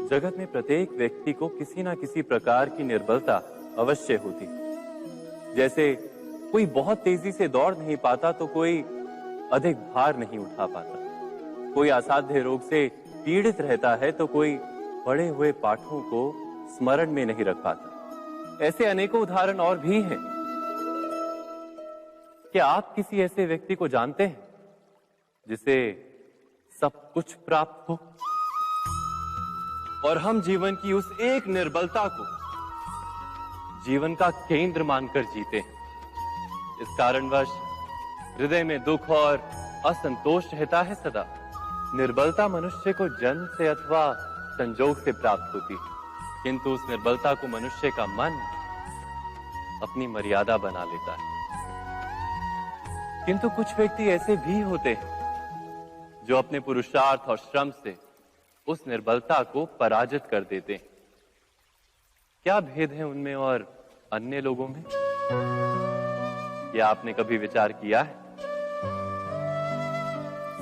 जगत में प्रत्येक व्यक्ति को किसी ना किसी प्रकार की निर्बलता अवश्य होती। जैसे कोई बहुत तेजी से दौड़ नहीं पाता तो कोई अधिक भार नहीं उठा पाता, कोई असाध्य रोग से पीड़ित रहता है तो कोई पढ़े हुए पाठों को स्मरण में नहीं रख पाता। ऐसे अनेकों उदाहरण और भी हैं। क्या आप किसी ऐसे व्यक्ति को जानते हैं जिसे सब कुछ प्राप्त हो और हम जीवन की उस एक निर्बलता को जीवन का केंद्र मानकर जीते हैं? इस कारणवश हृदय में दुख और असंतोष रहता है सदा। निर्बलता मनुष्य को जन्म से अथवा संजोग से प्राप्त होती है, किंतु उस निर्बलता को मनुष्य का मन अपनी मर्यादा बना लेता है। किंतु कुछ व्यक्ति ऐसे भी होते हैं जो अपने पुरुषार्थ और श्रम से उस निर्बलता को पराजित कर देते हैं। क्या भेद है उनमें और अन्य लोगों में? क्या आपने कभी विचार किया है?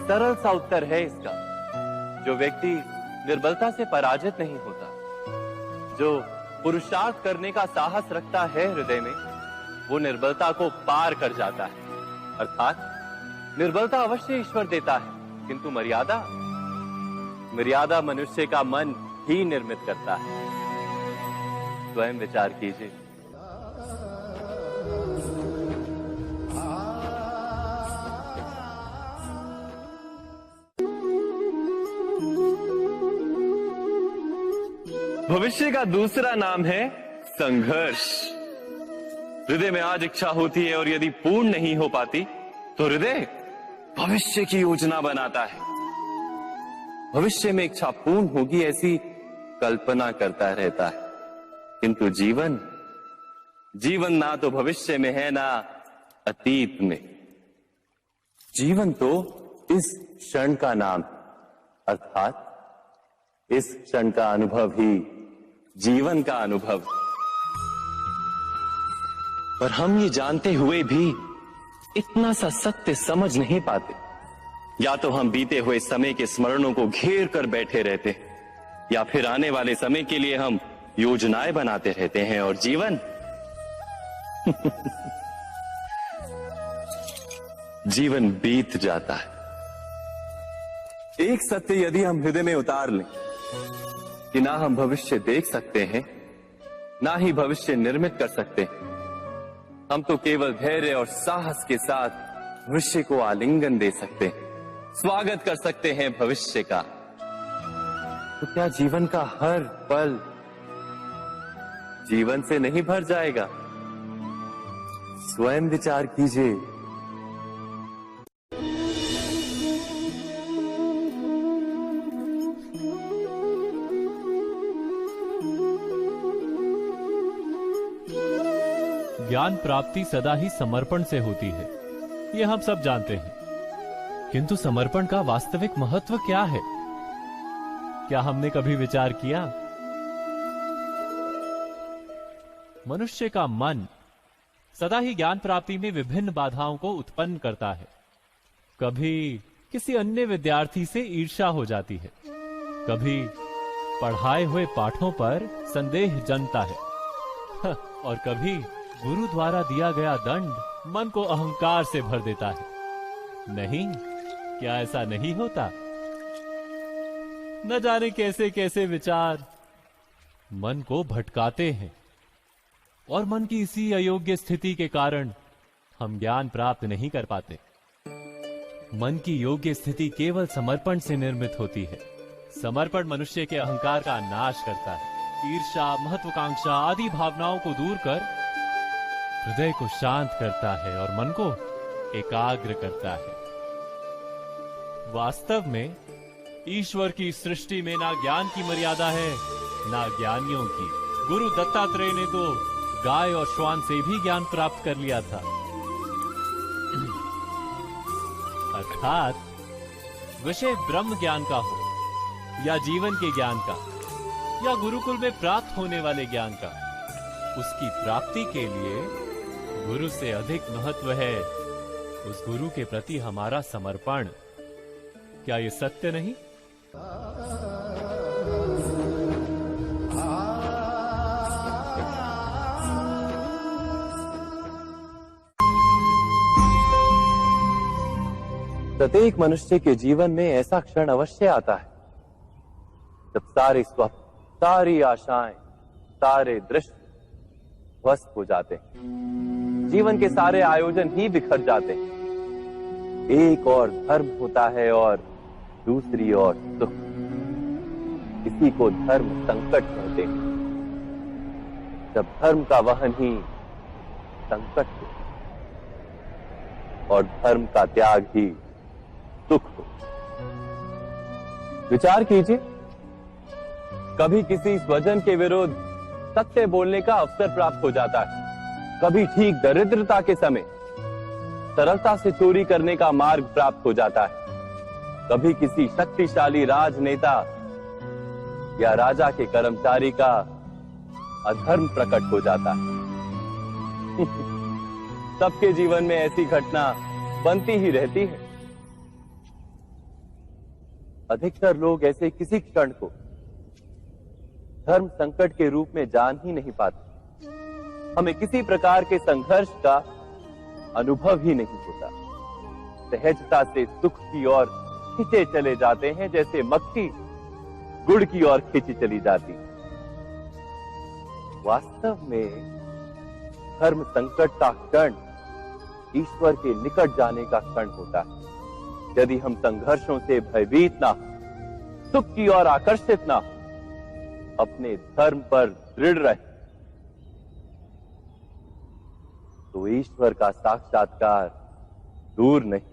सरल सा उत्तर है इसका। जो व्यक्ति निर्बलता से पराजित नहीं होता, जो पुरुषार्थ करने का साहस रखता है हृदय में, वो निर्बलता को पार कर जाता है। अर्थात निर्बलता अवश्य ईश्वर देता है, किंतु मर्यादा मनुष्य का मन ही निर्मित करता है। स्वयं विचार कीजिए। भविष्य का दूसरा नाम है संघर्ष। हृदय में आज इच्छा होती है और यदि पूर्ण नहीं हो पाती तो हृदय भविष्य की योजना बनाता है। भविष्य में इच्छा पूर्ण होगी ऐसी कल्पना करता रहता है, किंतु जीवन ना तो भविष्य में है ना अतीत में। जीवन तो इस क्षण का नाम, अर्थात इस क्षण का अनुभव ही जीवन का अनुभव। पर हम ये जानते हुए भी इतना सा सत्य समझ नहीं पाते। या तो हम बीते हुए समय के स्मरणों को घेर कर बैठे रहते, या फिर आने वाले समय के लिए हम योजनाएं बनाते रहते हैं और जीवन जीवन बीत जाता है। एक सत्य यदि हम हृदय में उतार लें कि ना हम भविष्य देख सकते हैं, ना ही भविष्य निर्मित कर सकते हैं, हम तो केवल धैर्य और साहस के साथ भविष्य को आलिंगन दे सकते हैं, स्वागत कर सकते हैं भविष्य का। तो क्या जीवन का हर पल जीवन से नहीं भर जाएगा? स्वयं विचार कीजिए। ज्ञान प्राप्ति सदा ही समर्पण से होती है, ये हम सब जानते हैं। किंतु समर्पण का वास्तविक महत्व क्या है? क्या हमने कभी विचार किया? मनुष्य का मन सदा ही ज्ञान प्राप्ति में विभिन्न बाधाओं को उत्पन्न करता है। कभी किसी अन्य विद्यार्थी से ईर्ष्या हो जाती है, कभी पढ़ाए हुए पाठों पर संदेह जन्मता है और कभी गुरु द्वारा दिया गया दंड मन को अहंकार से भर देता है। नहीं, क्या ऐसा नहीं होता? न जाने कैसे कैसे विचार मन को भटकाते हैं और मन की इसी अयोग्य स्थिति के कारण हम ज्ञान प्राप्त नहीं कर पाते। मन की योग्य स्थिति केवल समर्पण से निर्मित होती है। समर्पण मनुष्य के अहंकार का नाश करता है, ईर्ष्या, महत्वाकांक्षा आदि भावनाओं को दूर कर हृदय को शांत करता है और मन को एकाग्र करता है। वास्तव में ईश्वर की सृष्टि में ना ज्ञान की मर्यादा है, ना ज्ञानियों की। गुरु दत्तात्रेय ने तो गाय और श्वान से भी ज्ञान प्राप्त कर लिया था। अर्थात विषय ब्रह्म ज्ञान का हो या जीवन के ज्ञान का या गुरुकुल में प्राप्त होने वाले ज्ञान का, उसकी प्राप्ति के लिए गुरु से अधिक महत्व है उस गुरु के प्रति हमारा समर्पण। क्या ये सत्य नहीं? प्रत्येक मनुष्य के जीवन में ऐसा क्षण अवश्य आता है जब सारे स्वप्न, सारी आशाएं, सारे दृश्य ध्वस्त हो जाते हैं। जीवन के सारे आयोजन ही बिखर जाते हैं। एक और धर्म होता है और दूसरी ओर सुख। इसी को धर्म संकट कहते हैं। जब धर्म का वहन ही संकट हो और धर्म का त्याग ही सुख हो। विचार कीजिए, कभी किसी स्वजन के विरुद्ध सत्य बोलने का अवसर प्राप्त हो जाता है, कभी ठीक दरिद्रता के समय सरलता से चोरी करने का मार्ग प्राप्त हो जाता है, कभी किसी शक्तिशाली राजनेता या राजा के कर्मचारी का अधर्म प्रकट हो जाता है। सबके जीवन में ऐसी घटना बनती ही रहती है। अधिकतर लोग ऐसे किसी क्षण को धर्म संकट के रूप में जान ही नहीं पाते। हमें किसी प्रकार के संघर्ष का अनुभव ही नहीं होता। सहजता से सुख की ओर खींचे चले जाते हैं, जैसे मक्खी गुड़ की ओर खींची चली जाती। वास्तव में धर्म संकट का क्षण ईश्वर के निकट जाने का क्षण होता है। यदि हम संघर्षों से भयभीत ना हो, सुख की ओर आकर्षित ना हो, अपने धर्म पर दृढ़ रहे, तो ईश्वर का साक्षात्कार दूर नहीं।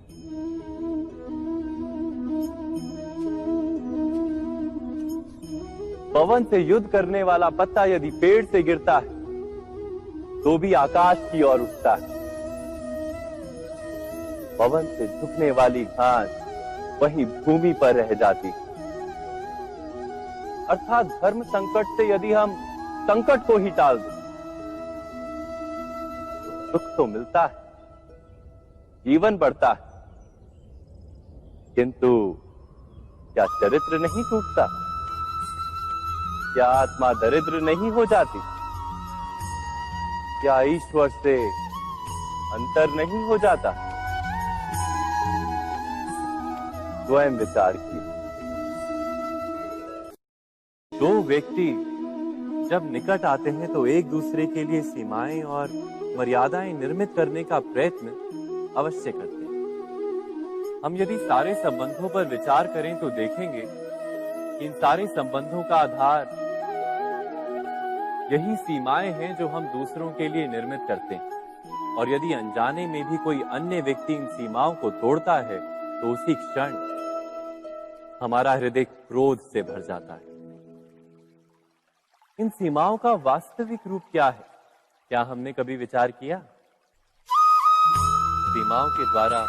पवन से युद्ध करने वाला पत्ता यदि पेड़ से गिरता है तो भी आकाश की ओर उठता है। पवन से झुकने वाली घास वहीं भूमि पर रह जाती है। अर्थात धर्म संकट से यदि हम संकट को ही टाल दें तो सुख तो मिलता है, जीवन बढ़ता है, किंतु क्या चरित्र नहीं टूटता? क्या आत्मा दरिद्र नहीं हो जाती? क्या ईश्वर से अंतर नहीं हो जाता? स्वयं विचार किए। दो व्यक्ति जब निकट आते हैं तो एक दूसरे के लिए सीमाएं और मर्यादाएं निर्मित करने का प्रयत्न अवश्य करते हैं। हम यदि सारे संबंधों पर विचार करें तो देखेंगे कि इन सारे संबंधों का आधार यही सीमाएं हैं जो हम दूसरों के लिए निर्मित करते हैं। और यदि अनजाने में भी कोई अन्य व्यक्ति इन सीमाओं को तोड़ता है तो उसी क्षण हमारा हृदय क्रोध से भर जाता है। इन सीमाओं का वास्तविक रूप क्या है? क्या हमने कभी विचार किया? सीमाओं के द्वारा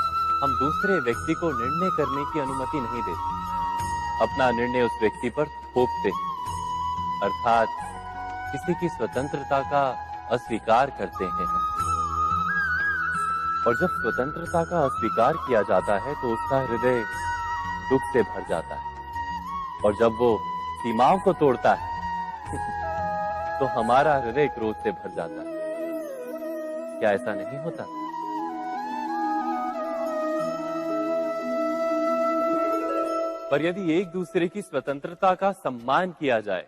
हम दूसरे व्यक्ति को निर्णय करने की अनुमति नहीं देते, अपना निर्णय उस व्यक्ति पर थोपते हैं, अर्थात किसी की स्वतंत्रता का अस्वीकार करते हैं हम। और जब स्वतंत्रता का अस्वीकार किया जाता है तो उसका हृदय दुख से भर जाता है। और जब वो सीमाओं को तोड़ता है तो हमारा हृदय क्रोध से भर जाता है। क्या ऐसा नहीं होता? पर यदि एक दूसरे की स्वतंत्रता का सम्मान किया जाए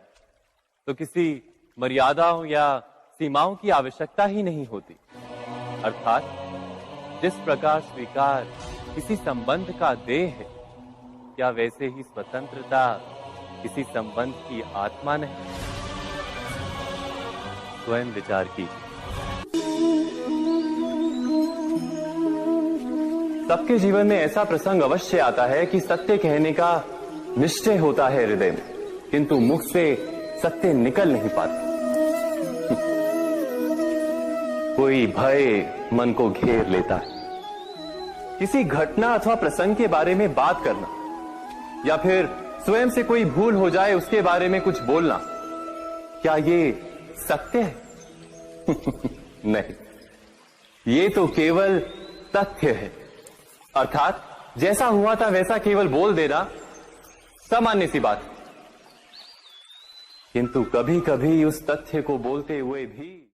तो किसी मर्यादाओं या सीमाओं की आवश्यकता ही नहीं होती। अर्थात जिस प्रकार स्वीकार किसी संबंध का देह है, क्या वैसे ही स्वतंत्रता किसी संबंध की आत्मा नहीं? स्वयं विचार कीजिए। सबके जीवन में ऐसा प्रसंग अवश्य आता है कि सत्य कहने का निश्चय होता है हृदय में, किंतु मुख से सत्य निकल नहीं पाता। कोई भय मन को घेर लेता है। किसी घटना अथवा प्रसंग के बारे में बात करना या फिर स्वयं से कोई भूल हो जाए उसके बारे में कुछ बोलना, क्या ये सत्य है? नहीं, ये तो केवल तथ्य है। अर्थात जैसा हुआ था वैसा केवल बोल देना सामान्य सी बात, किंतु कभी कभी उस तथ्य को बोलते हुए भी